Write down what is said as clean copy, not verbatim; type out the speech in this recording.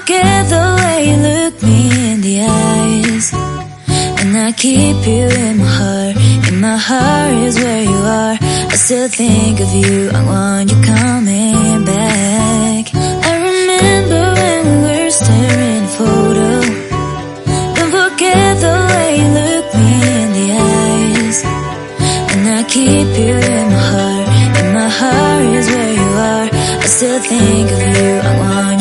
forget the way you look me in the eyes. And I keep you in my heart. In my heart is where you are. I still think of you, I want you coming back. I remember when we were staring at a photo. Don't forget the way you look me in the eyes. And I keep you in my heart. In my heart is where you are. I still think of you, I want